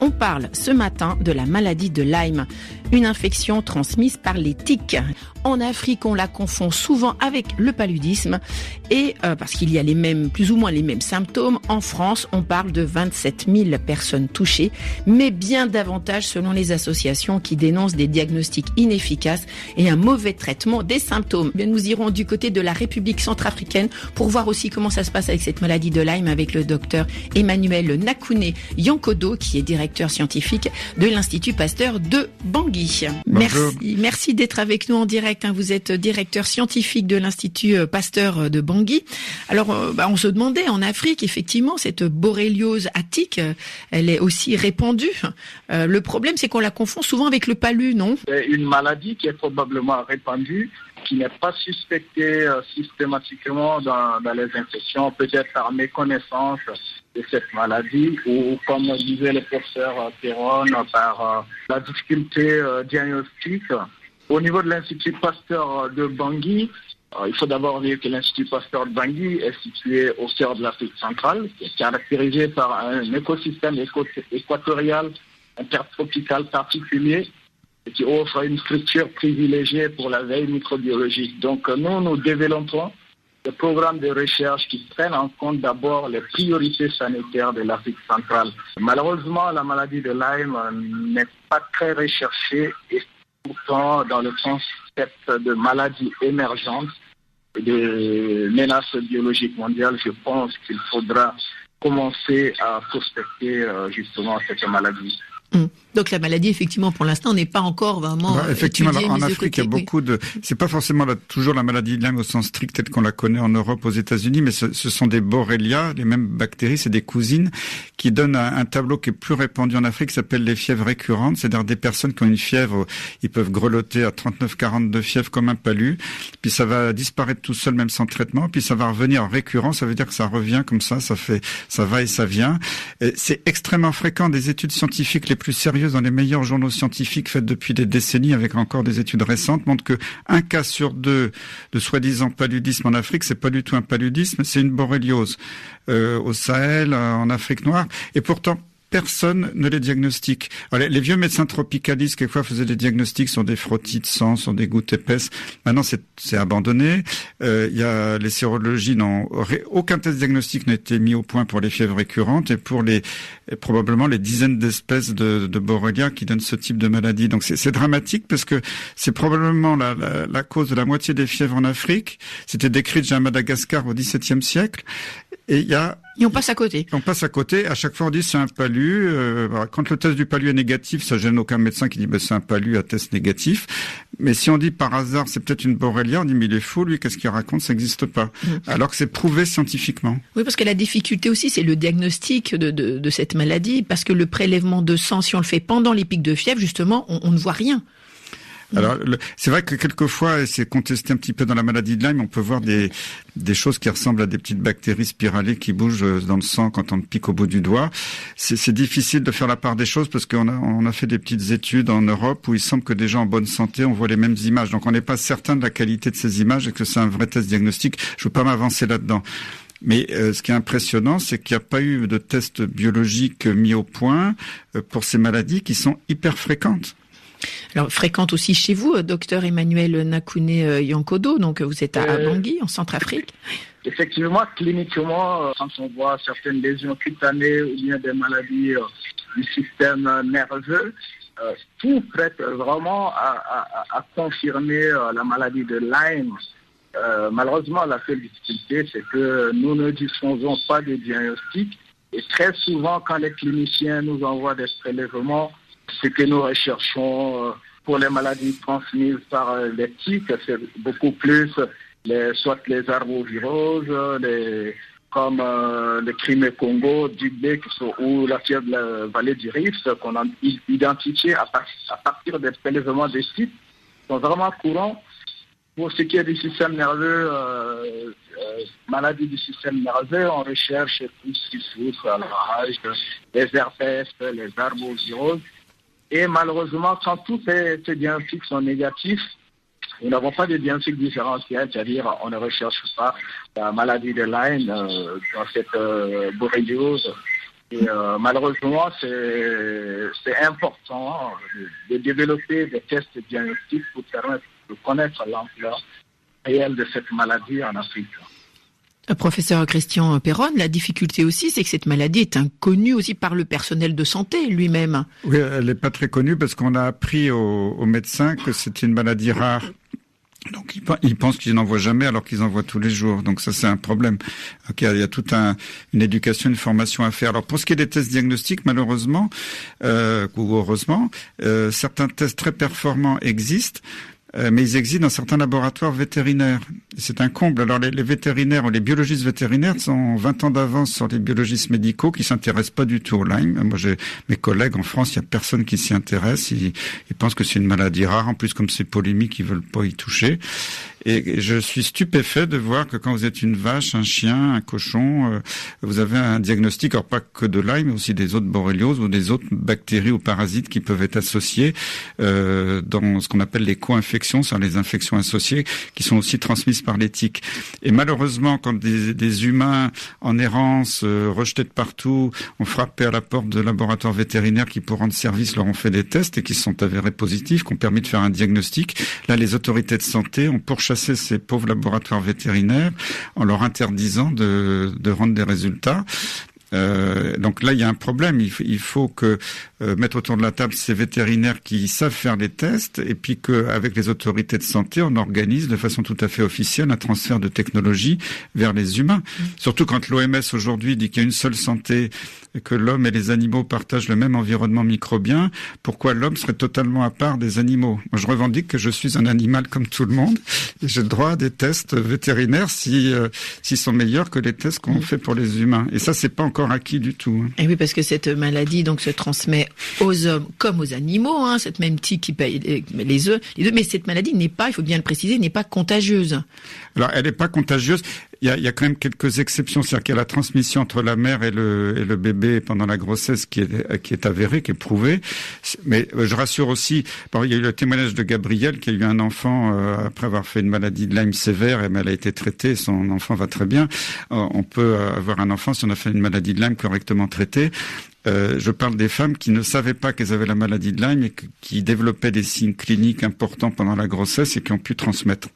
On parle ce matin de la maladie de Lyme, une infection transmise par les tiques. En Afrique, on la confond souvent avec le paludisme et parce qu'il y a plus ou moins les mêmes symptômes. En France, on parle de 27 000 personnes touchées, mais bien davantage selon les associations qui dénoncent des diagnostics inefficaces et un mauvais traitement des symptômes. Bien, nous irons du côté de la République centrafricaine pour voir aussi comment ça se passe avec cette maladie de Lyme avec le docteur Emmanuel Nakune Yankodo, qui est directeur scientifique de l'Institut Pasteur de Bangui. Merci d'être avec nous en direct. Vous êtes directeur scientifique de l'Institut Pasteur de Bangui. Alors, on se demandait en Afrique, effectivement, cette borréliose à tiques, elle est aussi répandue. Le problème, c'est qu'on la confond souvent avec le palu, non ? C'est une maladie qui est probablement répandue, qui n'est pas suspectée systématiquement dans les infections, peut-être par méconnaissance de cette maladie ou, comme disait le professeur Perron, par la difficulté diagnostique. Au niveau de l'Institut Pasteur de Bangui, il faut d'abord dire que l'Institut Pasteur de Bangui est situé au cœur de l'Afrique centrale, qui est caractérisé par un écosystème équatorial intertropical particulier et qui offre une structure privilégiée pour la veille microbiologique. Donc nous développons des programmes de recherche qui prennent en compte d'abord les priorités sanitaires de l'Afrique centrale. Malheureusement, la maladie de Lyme n'est pas très recherchée et pourtant, dans le concept de maladie émergente et de menace biologique mondiale, je pense qu'il faudra commencer à prospecter justement cette maladie. Donc la maladie, effectivement, pour l'instant, n'est pas encore vraiment effectivement, étudiée, en Afrique, il y a beaucoup de... C'est pas forcément toujours la maladie de Lyme au sens strict telle qu'on la connaît en Europe, aux États-Unis, mais ce sont des Borrelia, les mêmes bactéries, c'est des cousines, qui donnent un tableau qui est plus répandu en Afrique, qui s'appelle les fièvres récurrentes. C'est-à-dire des personnes qui ont une fièvre, ils peuvent grelotter à 39-40 de fièvre comme un palu, puis ça va disparaître tout seul, même sans traitement, puis ça va revenir en récurrent, ça veut dire que ça revient comme ça va et ça vient. Et c'est extrêmement fréquent. Des études scientifiques les plus sérieuses dans les meilleurs journaux scientifiques faites depuis des décennies, avec encore des études récentes, montrent que 1 cas sur 2 de soi-disant paludisme en Afrique, c'est pas du tout un paludisme, c'est une borréliose. Au Sahel, en Afrique noire, et pourtant personne ne les diagnostique. Alors, les vieux médecins tropicalistes, quelquefois, faisaient des diagnostics sur des frottis de sang, sur des gouttes épaisses. Maintenant, c'est abandonné. Il y a les sérologies, aucun test diagnostique n'a été mis au point pour les fièvres récurrentes et pour probablement les dizaines d'espèces de Borrelia qui donnent ce type de maladie. Donc, c'est dramatique parce que c'est probablement la cause de la moitié des fièvres en Afrique. C'était décrit déjà à Madagascar au XVIIe siècle. Et on passe à côté. On passe à côté. À chaque fois, on dit c'est un palu. Quand le test du palu est négatif, ça gêne aucun médecin qui dit c'est un palu à test négatif. Mais si on dit par hasard c'est peut-être une Borrelia, on dit mais il est fou lui, qu'est-ce qu'il raconte, ça n'existe pas. Alors que c'est prouvé scientifiquement. Oui, parce que la difficulté aussi, c'est le diagnostic de cette maladie, parce que le prélèvement de sang, si on le fait pendant les pics de fièvre, justement, on ne voit rien. Alors, c'est vrai que quelquefois, et c'est contesté un petit peu dans la maladie de Lyme, on peut voir des choses qui ressemblent à des petites bactéries spiralées qui bougent dans le sang quand on pique au bout du doigt. C'est difficile de faire la part des choses parce qu'on a fait des petites études en Europe où il semble que des gens en bonne santé, on voit les mêmes images. Donc, on n'est pas certain de la qualité de ces images et que c'est un vrai test diagnostique. Je veux pas m'avancer là-dedans. Mais ce qui est impressionnant, c'est qu'il n'y a pas eu de test biologique mis au point pour ces maladies qui sont hyper fréquentes. Alors, fréquente aussi chez vous, docteur Emmanuel Nakune Yankodo, donc vous êtes à Bangui, en Centrafrique. Effectivement, cliniquement, quand on voit certaines lésions cutanées ou bien des maladies du système nerveux, tout prête vraiment à confirmer la maladie de Lyme. Malheureusement, la seule difficulté, c'est que nous ne disposons pas de diagnostic. Et très souvent, quand les cliniciens nous envoient des prélèvements, ce que nous recherchons pour les maladies transmises par les tiques, c'est beaucoup plus soit les arboviroses, comme le Crimée Congo, Dublé ou la fièvre de la vallée du Rift, qu'on a identifié à partir des prélèvements des sites, sont vraiment courants. Pour ce qui est du système nerveux, maladie du système nerveux, on recherche tout ce qui souffre à la rage, les herpès, les arboviroses. Et malheureusement, quand tous ces diagnostics sont négatifs, nous n'avons pas de diagnostic différentiel, c'est-à-dire on ne recherche pas la maladie de Lyme dans cette borréliose Et malheureusement, c'est important de développer des tests diagnostiques pour permettre de connaître l'ampleur réelle de cette maladie en Afrique. Professeur Christian Perron, la difficulté aussi, c'est que cette maladie est inconnue aussi par le personnel de santé lui-même. Oui, elle n'est pas très connue parce qu'on a appris aux médecins que c'est une maladie rare. Donc ils pensent qu'ils n'en voient jamais alors qu'ils en voient tous les jours. Donc ça c'est un problème. Okay, il y a toute une éducation, une formation à faire. Alors pour ce qui est des tests diagnostiques, malheureusement ou heureusement, certains tests très performants existent. Mais ils existent dans certains laboratoires vétérinaires. C'est un comble. Alors les vétérinaires ou les biologistes vétérinaires sont 20 ans d'avance sur les biologistes médicaux qui s'intéressent pas du tout au Lyme. Moi, j'ai mes collègues en France, il y a personne qui s'y intéresse. Ils pensent que c'est une maladie rare. En plus, comme c'est polémique, ils veulent pas y toucher. Et je suis stupéfait de voir que quand vous êtes une vache, un chien, un cochon, vous avez un diagnostic, alors pas que de Lyme, mais aussi des autres borrélioses ou des autres bactéries ou parasites qui peuvent être associés dans ce qu'on appelle les co-infections, c'est-à-dire les infections associées, qui sont aussi transmises par les tiques. Et malheureusement, quand des humains en errance, rejetés de partout, ont frappé à la porte de laboratoires vétérinaires qui, pour rendre service, leur ont fait des tests et qui se sont avérés positifs, qui ont permis de faire un diagnostic, là, les autorités de santé ont pourchassé ces pauvres laboratoires vétérinaires en leur interdisant de rendre des résultats. Donc là, il y a un problème. Il faut que mettre autour de la table ces vétérinaires qui savent faire les tests et puis qu'avec les autorités de santé, on organise de façon tout à fait officielle un transfert de technologie vers les humains. Surtout quand l'OMS aujourd'hui dit qu'il y a une seule santé et que l'homme et les animaux partagent le même environnement microbien, pourquoi l'homme serait totalement à part des animaux? Moi, je revendique que je suis un animal comme tout le monde et j'ai le droit à des tests vétérinaires s'ils sont meilleurs que les tests qu'on fait pour les humains. Et ça, c'est pas encore acquis du tout. Et oui, parce que cette maladie donc se transmet aux hommes comme aux animaux, cette même tique qui paye les œufs, mais cette maladie n'est pas, il faut bien le préciser, n'est pas contagieuse. Alors, elle n'est pas contagieuse. Il y a quand même quelques exceptions, c'est-à-dire qu'il y a la transmission entre la mère et le bébé pendant la grossesse qui est avérée, qui est prouvée. Mais je rassure aussi, il y a eu le témoignage de Gabrielle qui a eu un enfant après avoir fait une maladie de Lyme sévère, et elle a été traitée, son enfant va très bien. On peut avoir un enfant si on a fait une maladie de Lyme correctement traitée. Je parle des femmes qui ne savaient pas qu'elles avaient la maladie de Lyme et qui développaient des signes cliniques importants pendant la grossesse et qui ont pu transmettre.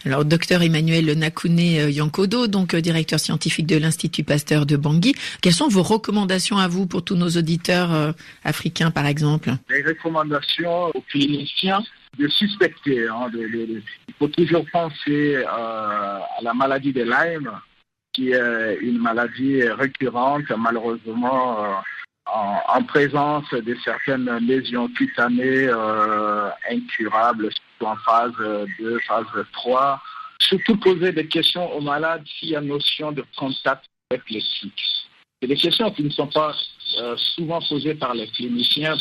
Alors, docteur Emmanuel Nakouné Yankodo, donc directeur scientifique de l'Institut Pasteur de Bangui, quelles sont vos recommandations à vous pour tous nos auditeurs africains, par exemple? Les recommandations aux cliniciens de suspecter. Il faut toujours penser à la maladie de Lyme, qui est une maladie récurrente, malheureusement, en présence de certaines lésions cutanées incurables, en phase 2, phase 3. Surtout poser des questions aux malades s'il y a notion de contact avec les tiques. C'est des questions qui ne sont pas souvent posées par les cliniciens.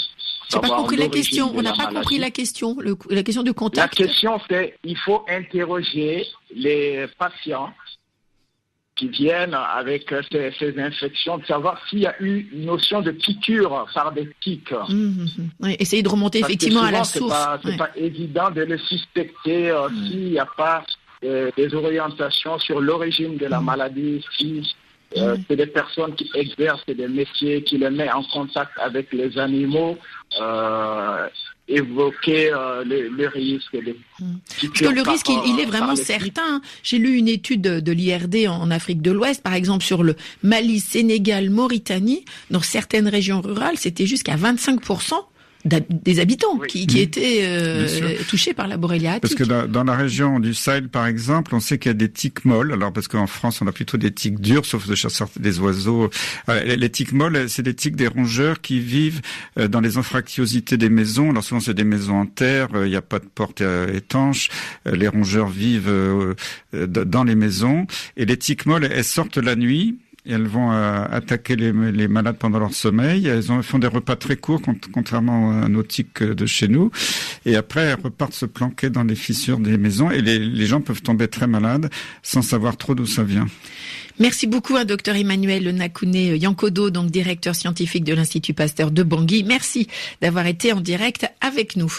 J'ai pas compris la question. On n'a pas compris la question. La question de contact. La question, c'est il faut interroger les patients qui viennent avec ces infections, de savoir s'il y a eu une notion de piqûre par des tiques. Oui, essayer de remonter effectivement à la source. C'est pas évident de le suspecter s'il n'y a pas des orientations sur l'origine de la maladie, si c'est des personnes qui exercent des métiers, qui les mettent en contact avec les animaux, évoquer le risque. Parce que le risque, il est vraiment certain. J'ai lu une étude de l'IRD en Afrique de l'Ouest, par exemple, sur le Mali, Sénégal, Mauritanie. Dans certaines régions rurales, c'était jusqu'à 25% des habitants qui étaient touchés par la borrelia attique. Parce que dans la région du Sahel, par exemple, on sait qu'il y a des tiques molles. Alors parce qu'en France, on a plutôt des tiques dures, sauf des oiseaux. Les tiques molles, c'est des tiques, des rongeurs qui vivent dans les anfractuosités des maisons. Alors souvent, c'est des maisons en terre, il n'y a pas de porte étanche. Les rongeurs vivent dans les maisons. Et les tiques molles, elles sortent la nuit. Et elles vont attaquer les malades pendant leur sommeil. Elles font des repas très courts, contrairement à nos tiques de chez nous. Et après, elles repartent se planquer dans les fissures des maisons. Et les gens peuvent tomber très malades sans savoir trop d'où ça vient. Merci beaucoup à docteur Emmanuel Nakouné Yankodo, donc directeur scientifique de l'Institut Pasteur de Bangui. Merci d'avoir été en direct avec nous.